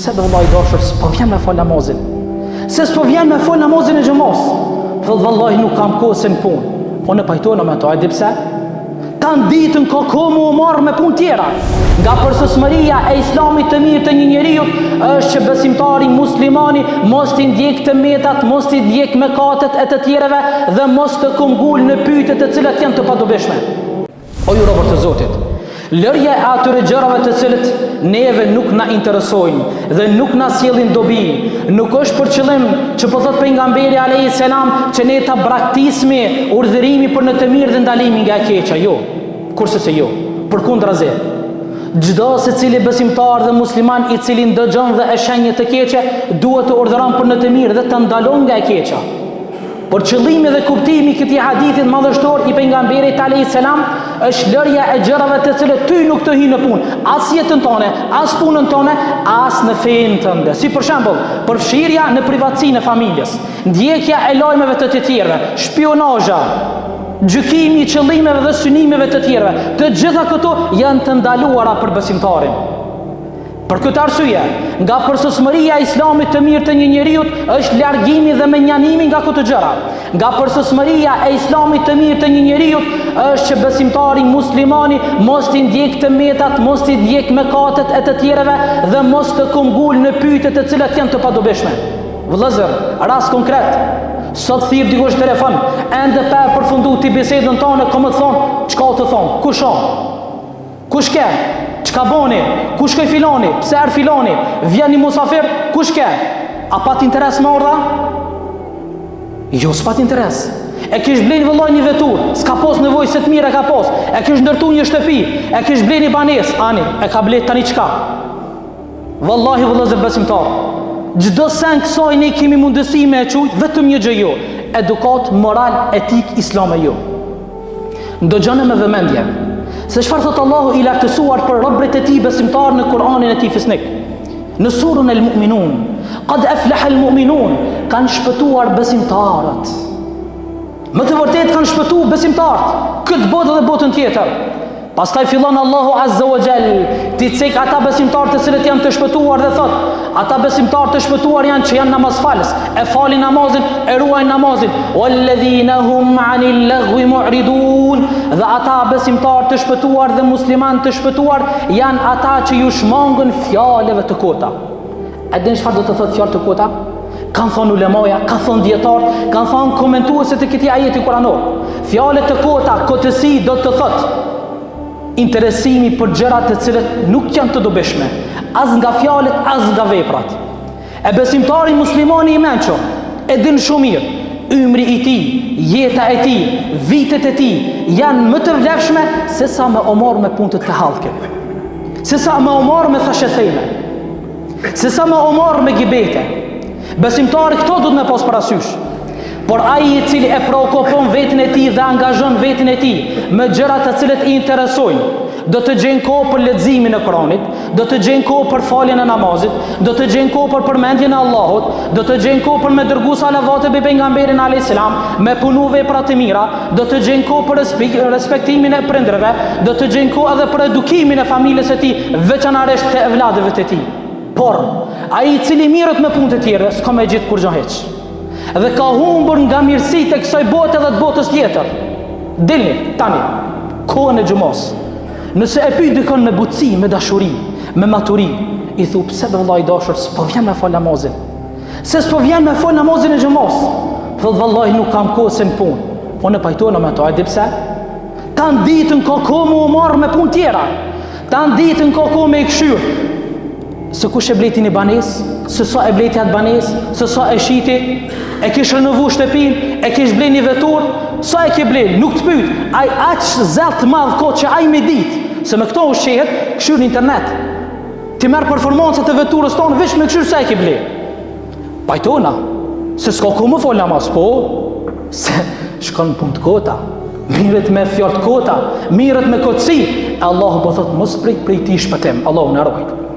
pse dhe vëllai dashur, s'po vjen me fal namazin. Se s'po vjen me fal namazin e xhamos. Thot vallahi nuk kam kohë se në punë. Po në pajtona me to, e di pse? Kanë ditën ka kohë mu marrë me punë tjera. Nga përsosmëria e islamit të mirë të një njeriu është që besimtari muslimani mos t'i ndjek të metat, mos t'i ndjek mëkatet e të tjereve dhe mos të kumgull në pyetjet të cilat janë të padobishme. O ju robër të Zotit, lërja e atyre gjërave të cilët neve nuk na interesojnë dhe nuk na sjellin dobi, nuk është për qëllim që po thot pejgamberi alayhis salam që ne ta braktismi urdhërimi për në të mirë dhe ndalimi nga e keqja, jo. Kurse se jo, përkundrazi. Çdo secili besimtar dhe musliman i cili ndëgjon dhe e shenjë të keqe duhet të urdhëron për në të mirë dhe të ndalon nga e keqja. Por qëllimi dhe kuptimi i këtij hadithit madhështor i pejgamberit alayhis salam është lërja e gjërave të cilët ty nuk të hyjnë në punë, as jetën tonë, as punën tonë, as në fenë tënde. Si për shembull, përfshirja në privatësinë e familjes, ndjekja e lajmeve të tjerëve, shpionazha, gjykimi i qëllimeve dhe synimeve të tjerëve. Të gjitha këto janë të ndaluara për besimtarin. Për këtë arsye, nga përsosmëria e islamit të mirë të një njeriu është largimi dhe menjanimi nga këto gjëra. Nga përsosmëria e islamit të mirë të një njeriu është që besimtari muslimani mos t'i ndjek të metat, mos t'i ndjek mëkatet e të tjereve dhe mos të kumgull në pyetjet të cilat janë të padobishme. Vëllezër, rast konkret. Sot thirr dikush telefon, ende pa përfunduar ti bisedën tonë, komë të thon, çka të thon? Kush on? Kush ke? Çka boni? Kush shkoi filoni? Pse er filoni? Vjen një musafir? Kush ke? A pat interes me urdha? Jo, s'pat interes. E kish blen vëllai një vetur, s'ka pos nevojë se të mirë e ka pos. E kish ndërtu një shtëpi, e kish blen një banesë, ani, e ka blet tani çka? Wallahi vëllezër besimtar, çdo sen kësaj ne kemi mundësi me e çujt vetëm një gjë jo, edukat moral, etik islame jo. Ndëgjone me vëmendje. Se çfarë thot Allahu i lartësuar për robërit e tij besimtar në Kur'anin e tij fisnik. Në surën El-Mu'minun, qad aflaha al-mu'minun, kanë shpëtuar besimtarët. Më të vërtet kanë shpëtuar besimtarët, këtë botë dhe botën tjetër. Pastaj fillon Allahu Azza wa Jall ti cek ata besimtarë të cilët janë të shpëtuar dhe thot, ata besimtarë të shpëtuar janë që janë namazfalës, e falin namazin, e ruajnë namazin. Walladhina hum 'anil laghwi mu'ridun, dhe ata besimtarë të shpëtuar dhe muslimanë të shpëtuar janë ata që ju shmangën fjalëve të kota. A dini çfarë do të thotë fjalë të kota? Kanë thonë ulemaja, kanë thonë dietarë, kanë thonë komentuesit e këtij ajeti kuranor. Fjalët të kota, kotësi do të thotë interesimi për gjërat të cilët nuk janë të dobishme, as nga fjalët, as nga veprat. E besimtari muslimani i mençur e din shumë mirë, ymri i tij, jeta e tij, vitet e tij janë më të vlefshme se sa me omor me punë të hallke, se sa me omor me thashetheme, se sa me omor me gibete. Besimtari këto duhet me pas parasysh. Por ai i cili e prekupon veten e tij dhe angazhon veten e tij me gjërat të cilët i interesojnë, do të gjen kohë për leximin e Kuranit, do të gjen kohë për faljen e namazit, do të gjen kohë për përmendjen e Allahut, do të gjen kohë për me dërgu salavate me pejgamberin alayhis salam, me punu vepra të mira, do të gjen kohë për respektimin e prindërve, do të gjen kohë edhe për edukimin e familjes së tij, veçanërisht të evladëve të tij. Por ai i cili mirret me punë të tjera, s'ka me gjithë kur gjë hiç. Dhe ka humbur nga mirësitë e kësaj bote dhe të botës tjetër. Dilni tani kohën e xumos. Nëse e pyet dikon me butësi, me dashuri, me maturi, i thu pse vëllai i dashur s'po vjen me fal namazin? Se s'po vjen me fal namazin e xumos. Thot vallahi nuk kam kohë se në punë. Po në pajtona me to, e di pse? Tan ditën ka kohë mu marr me punë tjera. Tan ditën ka kohë me i kshyr. Se kush e bleti një banesë, se sa e bleti atë banesë, se sa e shiti, e kish renovu shtëpin, e kish ble një vetur, sa e ke ble, nuk të pyet, ai aq zell madh kohë që ai me ditë, se me këto ushqehet, kshyr në internet. Ti merr performancat e veturës tonë veç me kshyr sa e ke ble. Pajtona, se s'ka ku më fol namaz, po, se shkon punë të kota, mirët me fjalë të kota, mirët me kotësi, Allahu po thot mos prej ti shpëtim, Allahu na ruaj.